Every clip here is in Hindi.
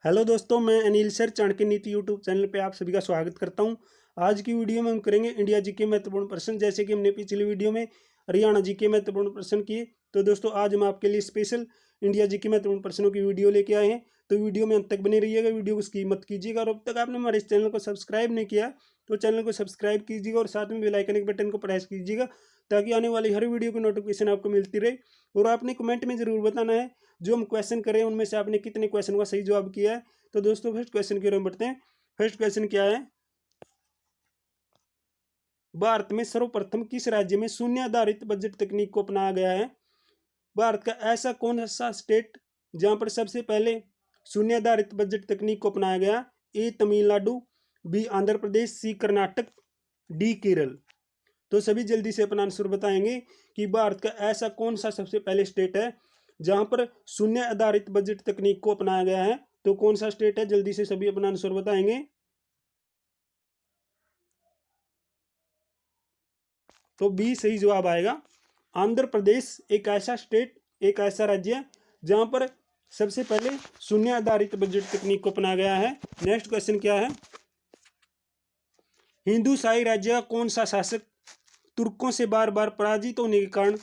हेलो दोस्तों, मैं अनिल सर चाणक्य नीति यूट्यूब चैनल पे आप सभी का स्वागत करता हूं। आज की वीडियो में हम करेंगे इंडिया जी के महत्वपूर्ण प्रश्न। जैसे कि हमने पिछली वीडियो में हरियाणा जी के महत्वपूर्ण प्रश्न किए, तो दोस्तों आज हम आपके लिए स्पेशल इंडिया जी के महत्वपूर्ण प्रश्नों की वीडियो लेके आए हैं। तो वीडियो में अंत तक बने रहिएगा, वीडियो को स्किप मत कीजिएगा। और अब तक आपने हमारे इस चैनल को सब्सक्राइब नहीं किया तो चैनल को सब्सक्राइब कीजिएगा और साथ में बेल आइकन के बटन को प्रेस कीजिएगा, ताकि आने वाली हर वीडियो की नोटिफिकेशन आपको मिलती रहे। और आपने कमेंट में जरूर बताना है जो हम क्वेश्चन करें उनमें से आपने कितने क्वेश्चन का सही जवाब किया है। तो दोस्तों फर्स्ट क्वेश्चन की ओर हम बढ़ते हैं। फर्स्ट क्वेश्चन क्या है? भारत में सर्वप्रथम किस राज्य में शून्य आधारित बजट तकनीक को अपनाया गया है? भारत का ऐसा कौन सा स्टेट जहां पर सबसे पहले शून्य आधारित बजट तकनीक को अपनाया गया? ए तमिलनाडु, बी आंध्र प्रदेश, सी कर्नाटक, डी केरल। तो सभी जल्दी से अपना आंसर बताएंगे कि भारत का ऐसा कौन सा सबसे पहले स्टेट है जहां पर शून्य आधारित बजट तकनीक को अपनाया गया है। तो कौन सा स्टेट है? जल्दी से सभी अपना आंसर बताएंगे। तो बी सही जवाब आएगा। आंध्र प्रदेश एक ऐसा स्टेट, एक ऐसा राज्य है जहां पर सबसे पहले शून्य आधारित बजट तकनीक को अपनाया गया है। नेक्स्ट क्वेश्चन क्या है? हिंदू शाही राज्य का कौन सा शासक तुर्कों से बार बार पराजित होने के कारण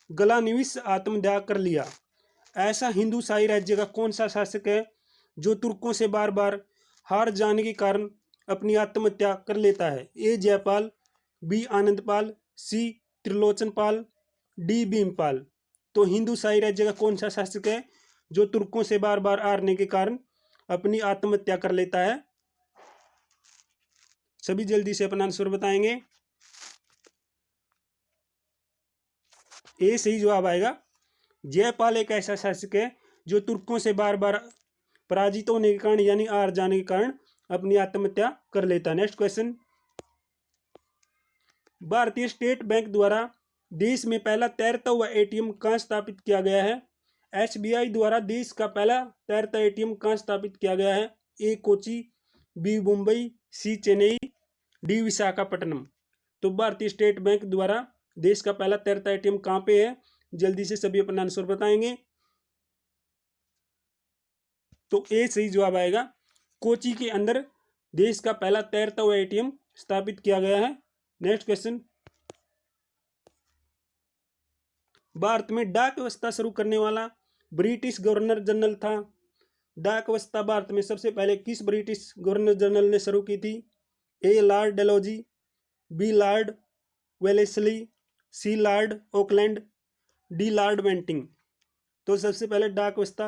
गलानिविस आत्मदाह कर लिया? ऐसा हिंदू शाही राज्य का कौन सा शासक है जो तुर्कों से बार बार हार जाने के कारण अपनी आत्महत्या कर लेता है? ए जयपाल, बी आनंदपाल, सी त्रिलोचनपाल, डी भीमपाल। तो हिंदू शाही राज्य का कौन सा शासक है जो तुर्कों से बार बार हारने के कारण अपनी आत्महत्या कर लेता है? सभी जल्दी से अपना आंसर बताएंगे। ए सही जवाब आएगा। जयपाल एक ऐसा शासक है जो तुर्कों से बार बार पराजित होने के कारण यानी हार जाने के कारण अपनी आत्महत्या कर लेता है। नेक्स्ट क्वेश्चन, भारतीय स्टेट बैंक द्वारा देश में पहला तैरता हुआ एटीएम कहां स्थापित किया गया है? एसबीआई द्वारा देश का पहला तैरता एटीएम कहां स्थापित किया गया है? ए कोची, बी मुंबई, सी चेन्नई, डी विशाखापट्टनम। तो भारतीय स्टेट बैंक द्वारा देश का पहला तैरता एटीएम कहां पे है? जल्दी से सभी अपना आंसर बताएंगे। तो ए सही जवाब आएगा। कोची के अंदर देश का पहला तैरता हुआ एटीएम स्थापित किया गया है। नेक्स्ट क्वेश्चन, भारत में डाक व्यवस्था शुरू करने वाला ब्रिटिश गवर्नर जनरल था? डाक व्यवस्था भारत में सबसे पहले किस ब्रिटिश गवर्नर जनरल ने शुरू की थी? A Lord Dalhousie, B Lord Wellesley, C Lord Auckland, D Lord Bentinck. तो सबसे पहले डाक व्यवस्था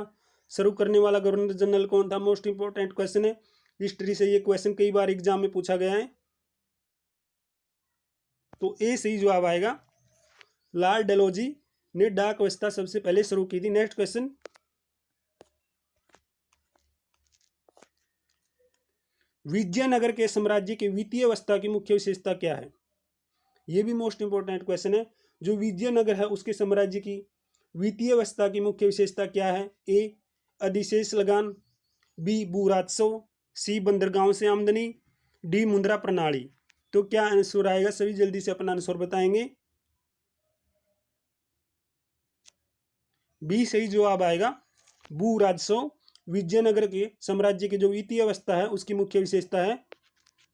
शुरू करने वाला गवर्नर जनरल कौन था? मोस्ट इंपोर्टेंट क्वेश्चन है, हिस्ट्री से ये क्वेश्चन कई बार एग्जाम में पूछा गया है। तो ए सही जवाब आएगा। लॉर्ड डेलहौजी ने डाक व्यवस्था सबसे पहले शुरू की थी। नेक्स्ट क्वेश्चन, विजयनगर के साम्राज्य की वित्तीय अवस्था की मुख्य विशेषता क्या है? यह भी मोस्ट इंपोर्टेंट क्वेश्चन है। जो विजयनगर है उसके साम्राज्य की वित्तीय अवस्था की मुख्य विशेषता क्या है? ए अधिशेष लगान, बी भू राजस्व, सी बंदरगाहों से आमदनी, डी मुद्रा प्रणाली। तो क्या आंसर आएगा? सभी जल्दी से अपना आंसर बताएंगे। बी सही जवाब आएगा। भू राजस्व विजयनगर के साम्राज्य की जो वित्तीय अवस्था है उसकी मुख्य विशेषता है।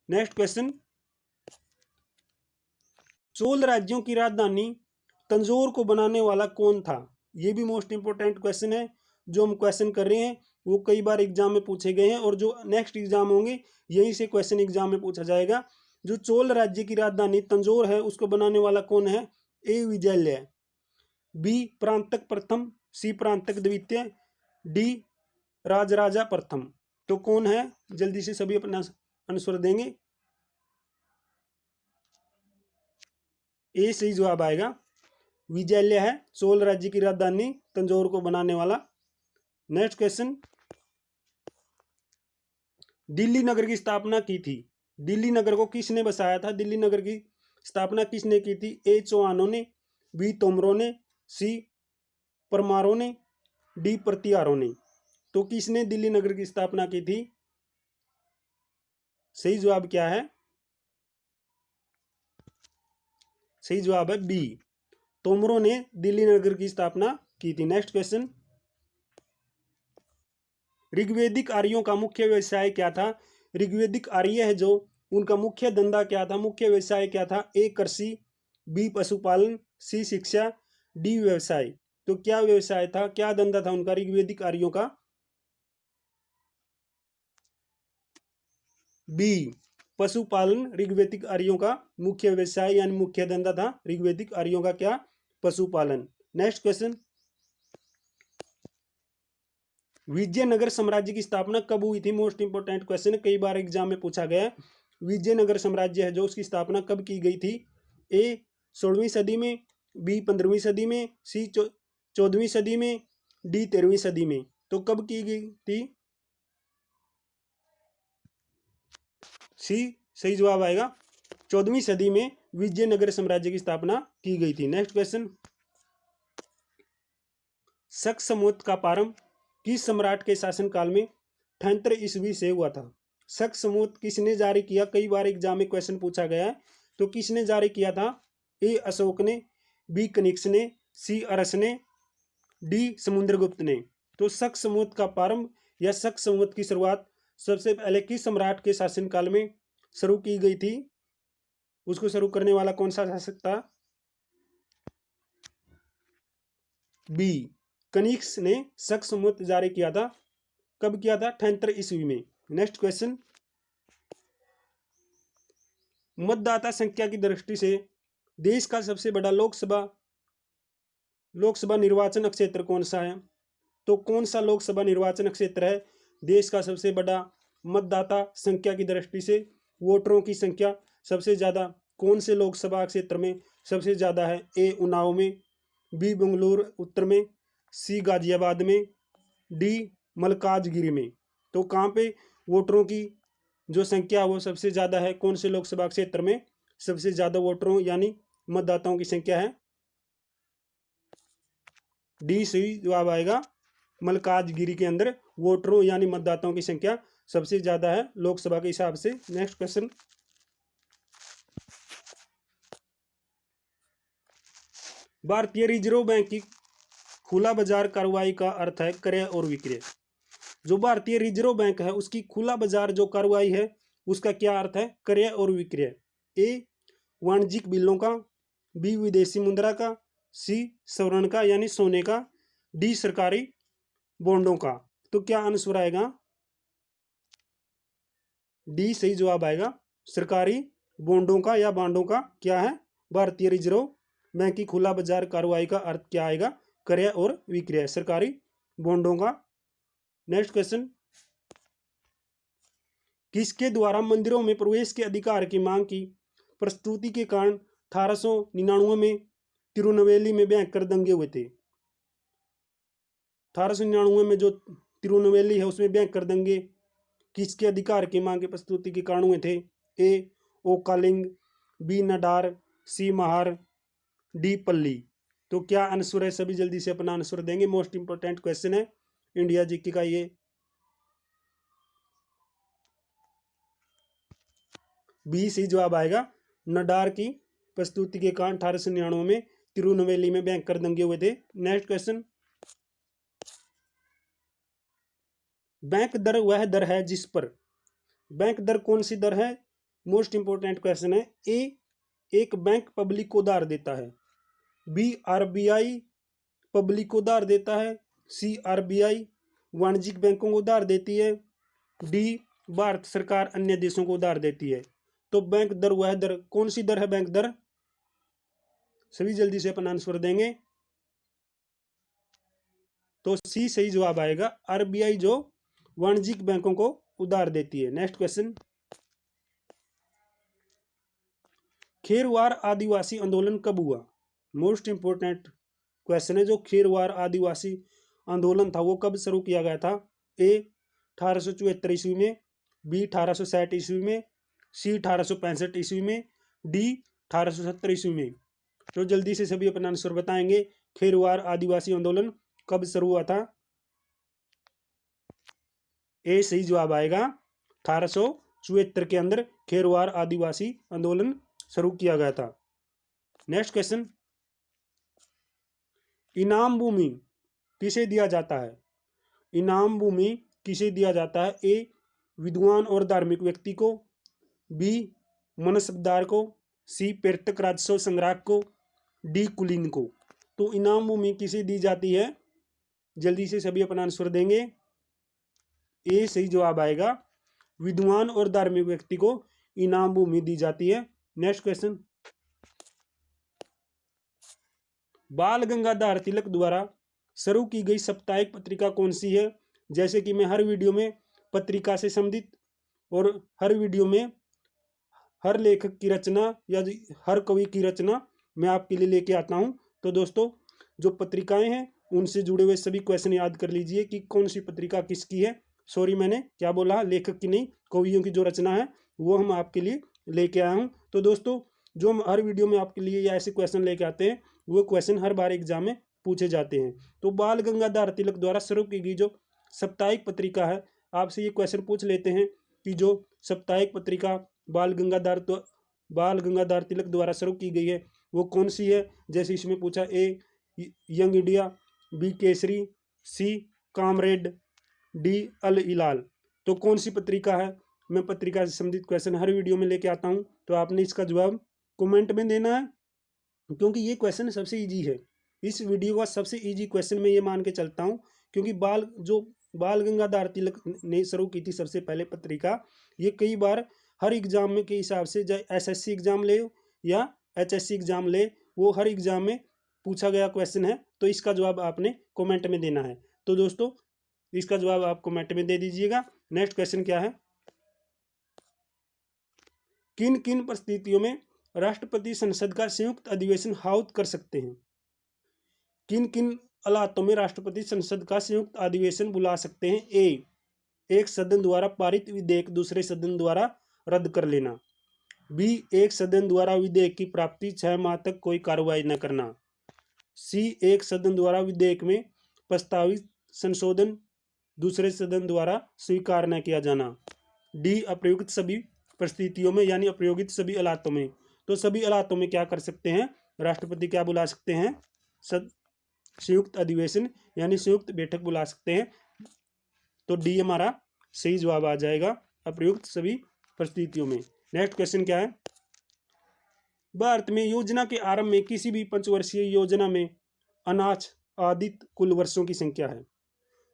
नेक्स्ट क्वेश्चन, चोल राज्यों की राजधानी तंजौर को बनाने वाला कौन था? यह भी मोस्ट इंपोर्टेंट क्वेश्चन है। जो हम क्वेश्चन कर रहे हैं वो कई बार एग्जाम में पूछे गए हैं और जो नेक्स्ट एग्जाम होंगे यहीं से क्वेश्चन एग्जाम में पूछा जाएगा। जो चोल राज्य की राजधानी तंजौर है उसको बनाने वाला कौन है? ए विजयलय, बी प्रांतक प्रथम, सी प्रांतक द्वितीय, डी राजराजा प्रथम। तो कौन है? जल्दी से सभी अपना आंसर देंगे। ए सही जवाब आएगा। विजयलय है चोल राज्य की राजधानी तंजौर को बनाने वाला। नेक्स्ट क्वेश्चन, दिल्ली नगर की स्थापना की थी? दिल्ली नगर को किसने बसाया था? दिल्ली नगर की स्थापना किसने की थी? ए चौहानों ने, बी तोमरों ने, सी परमारों ने, डी प्रतिहारों ने। तो किसने दिल्ली नगर की स्थापना की थी? सही जवाब क्या है? सही जवाब है बी, तोमरों ने दिल्ली नगर की स्थापना की थी। नेक्स्ट क्वेश्चन, ऋग्वेदिक आर्यों का मुख्य व्यवसाय क्या था? ऋग्वेदिक आर्य है जो, उनका मुख्य धंधा क्या था, मुख्य व्यवसाय क्या था? ए कृषि, बी पशुपालन, सी शिक्षा, डी व्यवसाय। तो क्या व्यवसाय था, क्या धंधा था उनका ऋग्वेदिक आर्यों का? बी पशुपालन ऋग्वेदिक आर्यों का मुख्य व्यवसाय यानी मुख्य धंधा था ऋग्वेदिक आर्यों का, क्या? पशुपालन। नेक्स्ट क्वेश्चन, विजयनगर साम्राज्य की स्थापना कब हुई थी? मोस्ट इंपोर्टेंट क्वेश्चन, कई बार एग्जाम में पूछा गया है। विजयनगर साम्राज्य है जो, उसकी स्थापना कब की गई थी? ए 16वीं सदी में, बी 15वीं सदी में, सी 14वीं सदी में, डी 13वीं सदी में। तो कब की गई थी? सी सही जवाब आएगा, 14वीं सदी में विजयनगर साम्राज्य की स्थापना की गई थी। नेक्स्ट क्वेश्चन, शक समवत का प्रारंभ किस सम्राट के शासनकाल में 78 ईस्वी से हुआ था? शक समवत किसने जारी किया? कई बार एग्जाम में क्वेश्चन पूछा गया है, तो किसने जारी किया था? ए अशोक ने, बी कनिष्क ने, सी अरस ने, डी समुद्रगुप्त ने। तो शक समवत का प्रारंभ या शक समवत की शुरुआत सबसे पहले किस सम्राट के शासनकाल में शुरू की गई थी? उसको शुरू करने वाला कौन सा शासक था? बी कनिष्क ने शक समवत जारी किया था। कब किया था? 78 ईस्वी में। नेक्स्ट क्वेश्चन, मतदाता संख्या की दृष्टि से देश का सबसे बड़ा लोकसभा निर्वाचन क्षेत्र कौन सा है? तो कौन सा लोकसभा निर्वाचन क्षेत्र है देश का सबसे बड़ा मतदाता संख्या की दृष्टि से, वोटरों की संख्या सबसे ज्यादा कौन से लोकसभा क्षेत्र में सबसे ज्यादा है? ए उन्नाव में, बी बेंगलुरु उत्तर में, सी गाजियाबाद में, डी मलकाजगिरी में। तो कहाँ पे वोटरों की जो संख्या वो सबसे ज्यादा है, कौन से लोकसभा क्षेत्र में सबसे ज्यादा वोटरों यानी मतदाताओं की संख्या है? डी सही जवाब आएगा, मलकाजगिरी के अंदर वोटरों यानी मतदाताओं की संख्या सबसे ज्यादा है लोकसभा के हिसाब से। नेक्स्ट क्वेश्चन, भारतीय रिजर्व बैंक की खुला बाजार कार्रवाई का अर्थ है क्रय और विक्रय। जो भारतीय रिजर्व बैंक है उसकी खुला बाजार जो कार्रवाई है उसका क्या अर्थ है? क्रय और विक्रय। ए वाणिज्यिक बिलों का, बी विदेशी मुद्रा का, सी स्वर्ण का यानी सोने का, डी सरकारी बॉन्डों का। तो क्या आंसर आएगा? डी सही जवाब आएगा, सरकारी बॉन्डों का या बांडों का। क्या है? भारतीय रिजर्व बैंक की खुला बाजार कार्रवाई का अर्थ क्या आएगा? क्रय और विक्रय, सरकारी बॉन्डों का। नेक्स्ट क्वेश्चन, किसके द्वारा मंदिरों में प्रवेश के अधिकार की मांग की प्रस्तुति के कारण 1899 में तिरुनेलवेली में भयंकर दंगे हुए थे? 1899 में जो तिरुनेलवेली है उसमें भयंकर दंगे किसके अधिकार की मांग की प्रस्तुति के कारण हुए थे? ए ओकालिंग, बी नडार, सी महार, डी पल्ली। तो क्या आंसर है? सभी जल्दी से अपना आंसर देंगे, मोस्ट इंपोर्टेंट क्वेश्चन है इंडिया जीके का ये। बी सही जवाब आएगा, नडार की प्रस्तुति के कारण 1899 में तिरुनेलवेली में भयंकर दंगे हुए थे। नेक्स्ट क्वेश्चन, बैंक दर वह दर है जिस पर, बैंक दर कौन सी दर है? मोस्ट इंपोर्टेंट क्वेश्चन है। ए एक बैंक पब्लिक को उधार देता है, बी आरबीआई पब्लिक को उधार देता है, सी आरबीआई वाणिज्यिक बैंकों को उधार देती है, डी भारत सरकार अन्य देशों को उधार देती है। तो बैंक दर वह दर कौन सी दर है? बैंक दर, सभी जल्दी से अपना आंसर देंगे। तो सी सही जवाब आएगा, आरबीआई जो वाणिज्यिक बैंकों को उधार देती है। नेक्स्ट क्वेश्चन, खेरवार आदिवासी आंदोलन कब हुआ? मोस्ट इंपोर्टेंट क्वेश्चन है। जो खेरवार आदिवासी आंदोलन था वो कब शुरू किया गया था? ए 1874 ईस्वी में, बी 1860 ईस्वी में, सी 1865 ईस्वी में, डी 1870 ईस्वी में। तो जल्दी से सभी अपना आंसर बताएंगे, खेरवार आदिवासी आंदोलन कब शुरू हुआ था? ए सही जवाब आएगा, 1874 के अंदर खेरवार आदिवासी आंदोलन शुरू किया गया था। नेक्स्ट क्वेश्चन, इनाम भूमि किसे दिया जाता है? इनाम भूमि किसे दिया जाता है? ए विद्वान और धार्मिक व्यक्ति को, बी मनसबदार को, सी पर्यटक राजस्व संग्राहक को, डी कुलीन को। तो इनाम भूमि किसे दी जाती है? जल्दी से सभी अपना आंसर देंगे। ए सही जवाब आएगा, विद्वान और धार्मिक व्यक्ति को इनाम भूमि दी जाती है। नेक्स्ट क्वेश्चन, बाल गंगाधर तिलक द्वारा शुरू की गई साप्ताहिक पत्रिका कौन सी है? जैसे कि मैं हर वीडियो में पत्रिका से संबंधित और हर वीडियो में हर लेखक की रचना या हर कवि की रचना मैं आपके लिए लेके आता हूं। तो दोस्तों जो पत्रिकाएं हैं उनसे जुड़े हुए सभी क्वेश्चन याद कर लीजिए कि कौन सी पत्रिका किसकी है। सॉरी मैंने क्या बोला, लेखक की नहीं, कवियों की जो रचना है वो हम आपके लिए लेके आया हूँ। तो दोस्तों जो हम हर वीडियो में आपके लिए ऐसे क्वेश्चन लेके आते हैं वो क्वेश्चन हर बार एग्जाम में पूछे जाते हैं। तो बाल गंगाधर तिलक द्वारा शुरू की गई जो साप्ताहिक पत्रिका है, आपसे ये क्वेश्चन पूछ लेते हैं कि जो साप्ताहिक पत्रिका बाल गंगाधर तिलक द्वारा शुरू की गई है वो कौन सी है? जैसे इसमें पूछा, A Young India, B Kesari, C Comrade, D Al Hilal. तो कौन सी पत्रिका है? मैं पत्रिका से संबंधित क्वेश्चन हर वीडियो में लेके आता हूं, तो आपने इसका जवाब कमेंट में देना है, क्योंकि ये क्वेश्चन सबसे इजी है। इस वीडियो का सबसे इजी क्वेश्चन मैं ये मान के चलता हूँ, क्योंकि बाल गंगाधर तिलक ने शुरू की थी सबसे पहले पत्रिका, ये कई बार हर एग्जाम में के हिसाब से, चाहे एसएससी एग्जाम ले या एचएससी एग्जाम ले, वो हर एग्जाम में पूछा गया क्वेश्चन है। तो इसका जवाब आपने कमेंट में देना है। तो दोस्तों इसका जवाब आप कमेंट में दे दीजिएगा। नेक्स्ट क्वेश्चन क्या है, किन किन परिस्थितियों में राष्ट्रपति संसद का संयुक्त अधिवेशन आहूत कर सकते हैं? किन किन हालातों में राष्ट्रपति संसद का संयुक्त अधिवेशन बुला सकते हैं? ए एक सदन द्वारा पारित विधेयक दूसरे सदन द्वारा रद्द कर लेना, बी एक सदन द्वारा विधेयक की प्राप्ति 6 माह तक कोई कार्रवाई न करना, सी एक सदन द्वारा विधेयक में प्रस्तावित संशोधन दूसरे सदन द्वारा स्वीकार न किया जाना, डी अप्रयुक्त सभी परिस्थितियों में यानी अप्रयोगित सभी हालातों में। तो सभी हालातों में क्या कर सकते हैं? राष्ट्रपति क्या बुला सकते हैं? संयुक्त अधिवेशन यानी संयुक्त बैठक बुला सकते हैं। तो डी हमारा सही जवाब आ जाएगा, अप्रयुक्त सभी परिस्थितियों में। नेक्स्ट क्वेश्चन क्या है, भारत में योजना के आरंभ में किसी भी पंचवर्षीय योजना में अनाच्छादित कुल वर्षों की संख्या है?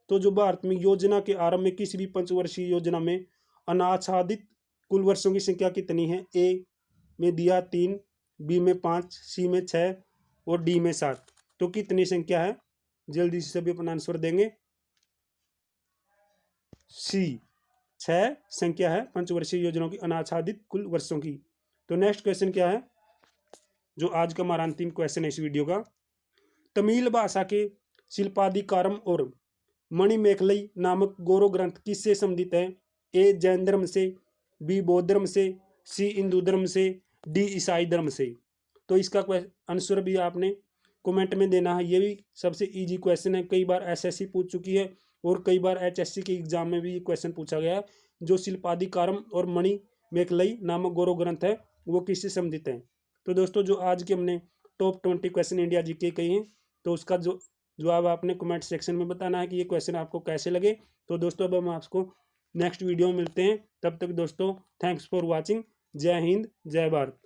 तो जो भारत में योजना के आरंभ में किसी भी पंचवर्षीय योजना में अनाच्छादित कुल वर्षों की संख्या कितनी है? ए में दिया 3, बी में 5, सी में 6 और डी में 7। तो कितनी संख्या है? जल्दी से सभी अपना आंसर देंगे। सी 6 संख्या है पंचवर्षीय योजनाओं की अनाच्छादित कुल वर्षों की। तो नेक्स्ट क्वेश्चन क्या है, जो आज का हमारा अंतिम क्वेश्चन है इस वीडियो का, तमिल भाषा के शिल्पाधिकारम और मणिमेखलई नामक गौरव ग्रंथ किससे संबंधित है? ए जैन धर्म से, बी बौद्ध धर्म से, सी हिंदू धर्म से, डी ईसाई धर्म से। तो इसका आंसर भी आपने कमेंट में देना है। ये भी सबसे इजी क्वेश्चन है, कई बार एसएससी पूछ चुकी है और कई बार एचएससी के एग्जाम में भी ये क्वेश्चन पूछा गया है। जो शिल्पाधिकारम और मणिमेखलई नामक गौरव ग्रंथ है वो किससे संबंधित है? तो दोस्तों जो आज के हमने टॉप 20 क्वेश्चन इंडिया जीके कही हैं, तो उसका जो जवाब आपने कमेंट सेक्शन में बताना है कि ये क्वेश्चन आपको कैसे लगे। तो दोस्तों अब हम आपको नेक्स्ट वीडियो में मिलते हैं, तब तक दोस्तों थैंक्स फॉर वॉचिंग। जय हिंद, जय भारत।